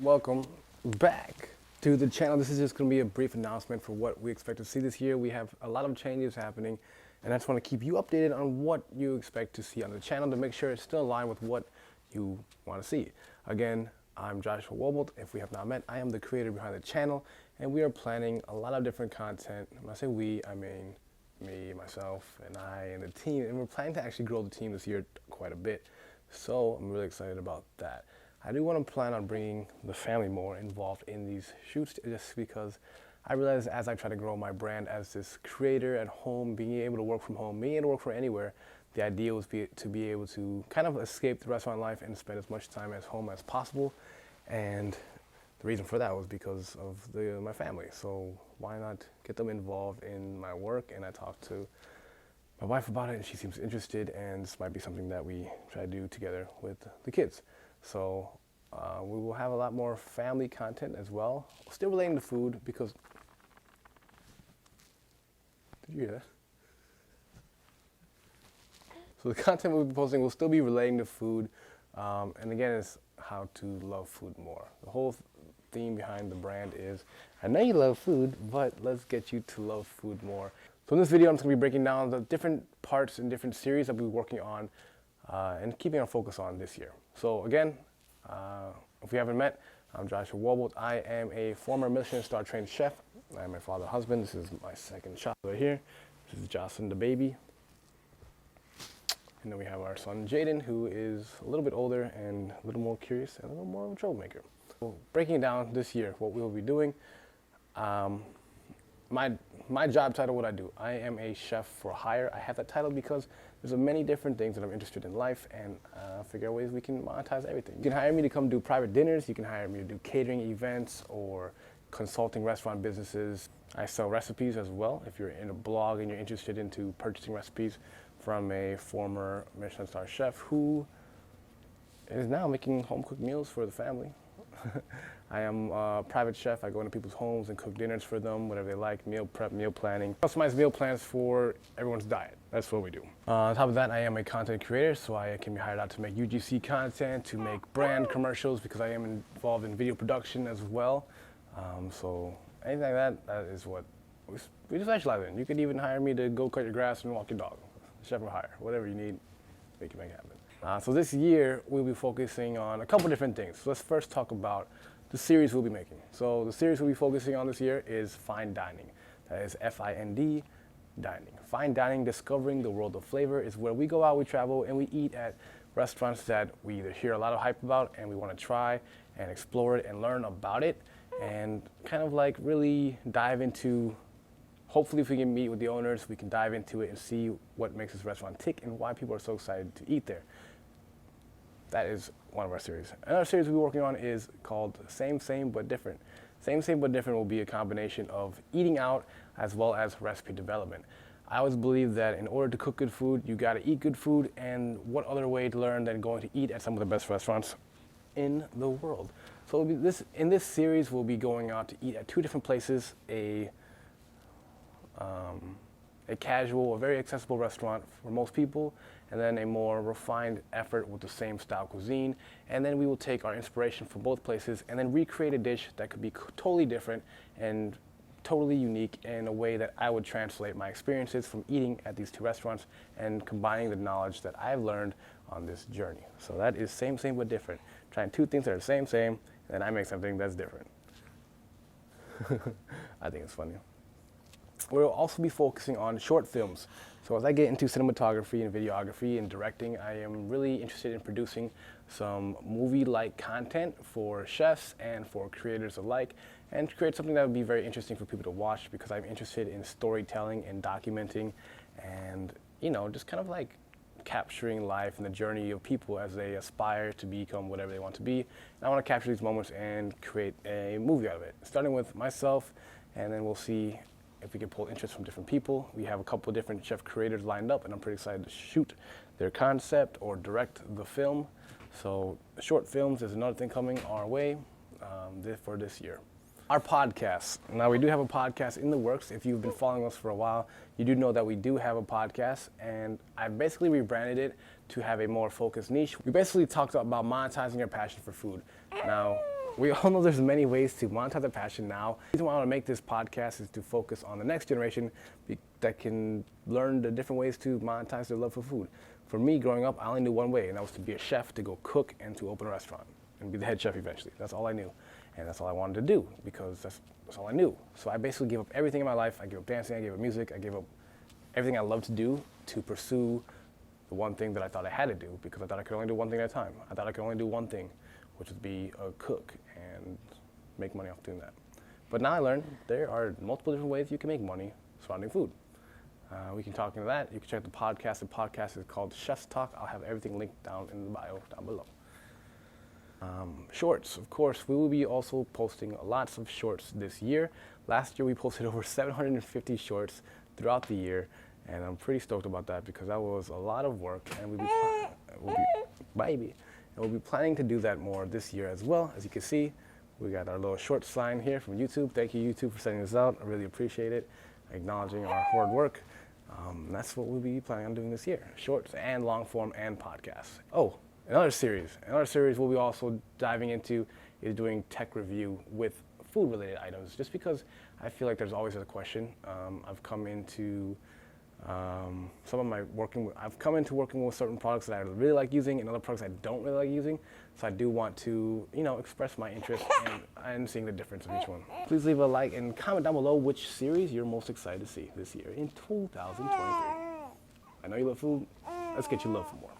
welcome back to the channel. This is just going to be a brief announcement for what we expect to see this year. We have a lot of changes happening, and I just want to keep you updated on what you expect to see on the channel to make sure it's still aligned with what you want to see. Again, I'm Joshua Walbolt. If we have not met, I am the creator behind the channel, and we are planning a lot of different content. When I say we, I mean me, myself, and I, and the team, and we're planning to actually grow the team this year quite a bit. So I'm really excited about that. I do want to plan on bringing the family more involved in these shoots, just because I realize as I try to grow my brand as this creator at home, being able to work from home, being able to work from anywhere, the idea was to be able to kind of escape the restaurant life and spend as much time at home as possible. And the reason for that was because of my family. So why not get them involved in my work? And I talked to my wife about it, and she seems interested, and this might be something that we try to do together with the kids. So we will have a lot more family content as well, still relating to food, because, did you hear that? So the content we'll be posting will still be relating to food, and again, it's how to love food more. The whole theme behind the brand is, I know you love food, but let's get you to love food more. So in this video, I'm just going to be breaking down the different parts and different series that we'll be working on and keeping our focus on this year. So again, if we haven't met, I'm Joshua Walbolt. I am a former Michelin star trained chef. I am my father's husband. This is my second child right here. This is Jocelyn, the baby. And then we have our son Jaden, who is a little bit older and a little more curious and a little more of a troublemaker. So breaking it down this year, what we'll be doing, my job title, what I do, I am a chef for hire. I have that title because there's many different things that I'm interested in life, and figure out ways we can monetize everything. You can hire me to come do private dinners. You can hire me to do catering events or consulting restaurant businesses. I sell recipes as well. If you're in a blog and you're interested into purchasing recipes from a former Michelin star chef who is now making home-cooked meals for the family. I am a private chef. I go into people's homes and cook dinners for them, whatever they like, meal prep, meal planning. Customized meal plans for everyone's diet. That's what we do. On top of that, I am a content creator, so I can be hired out to make UGC content, to make brand commercials, because I am involved in video production as well. So anything like that, that is what we specialize in. You could even hire me to go cut your grass and walk your dog. Chef for hire, whatever you need, we can make it happen. So this year, we'll be focusing on a couple different things. So let's first talk about the series we'll be making. So the series we'll be focusing on this year is Fine Dining. That is F-I-N-D, dining. Fine dining, discovering the world of flavor, is where we go out, we travel, and we eat at restaurants that we either hear a lot of hype about and we want to try and explore it and learn about it, and kind of like really dive into, hopefully if we can meet with the owners, we can dive into it and see what makes this restaurant tick and why people are so excited to eat there. That is one of our series. Another series we'll be working on is called Same Same But Different. Same Same But Different will be a combination of eating out as well as recipe development. I always believe that in order to cook good food, you gotta eat good food, and what other way to learn than going to eat at some of the best restaurants in the world. So in this series, we'll be going out to eat at two different places, a casual, a very accessible restaurant for most people, and then a more refined effort with the same style cuisine. And then we will take our inspiration from both places and then recreate a dish that could be totally different and totally unique in a way that I would translate my experiences from eating at these two restaurants and combining the knowledge that I've learned on this journey. So that is Same Same But Different. Trying two things that are same, and then I make something that's different. I think it's funny. We'll also be focusing on short films. So as I get into cinematography and videography and directing, I am really interested in producing some movie-like content for chefs and for creators alike, and to create something that would be very interesting for people to watch, because I'm interested in storytelling and documenting and, you know, just kind of like capturing life and the journey of people as they aspire to become whatever they want to be. And I want to capture these moments and create a movie out of it, starting with myself, and then we'll see if we can pull interest from different people. We have a couple of different chef creators lined up, and I'm pretty excited to shoot their concept or direct the film. So short films is another thing coming our way for this year. Our podcast. Now, we do have a podcast in the works. If you've been following us for a while, you do know that we do have a podcast, and I basically rebranded it to have a more focused niche. We basically talked about monetizing your passion for food. Now, We all know there's many ways to monetize their passion now. The reason why I want to make this podcast is to focus on the next generation that can learn the different ways to monetize their love for food. For me, growing up, I only knew one way, and that was to be a chef, to go cook, and to open a restaurant, and be the head chef eventually. That's all I knew, and that's all I wanted to do, because that's all I knew. So I basically gave up everything in my life. I gave up dancing, I gave up music, I gave up everything I loved to do to pursue the one thing that I thought I had to do, because I thought I could only do one thing at a time. I thought I could only do one thing, which would be a cook and make money off doing that. But now I learned there are multiple different ways you can make money surrounding food. We can talk into that. You can check the podcast. The podcast is called Chef's Talk. I'll have everything linked down in the bio down below. Shorts, of course, we will be also posting lots of shorts this year. Last year we posted over 750 shorts throughout the year, and I'm pretty stoked about that because that was a lot of work, and we'll be planning to do that more this year as well. As you can see, we got our little short sign here from YouTube. Thank you, YouTube, for sending this out. I really appreciate it, acknowledging our hard work. That's what we'll be planning on doing this year, shorts and long form and podcasts. Oh, another series we'll be also diving into is doing tech review with food related items, just because I feel like there's always a question. I've come into working with certain products that I really like using and other products I don't really like using. So I do want to, express my interest and seeing the difference of each one. Please leave a like and comment down below which series you're most excited to see this year in 2023. I know you love food. Let's get you love for more.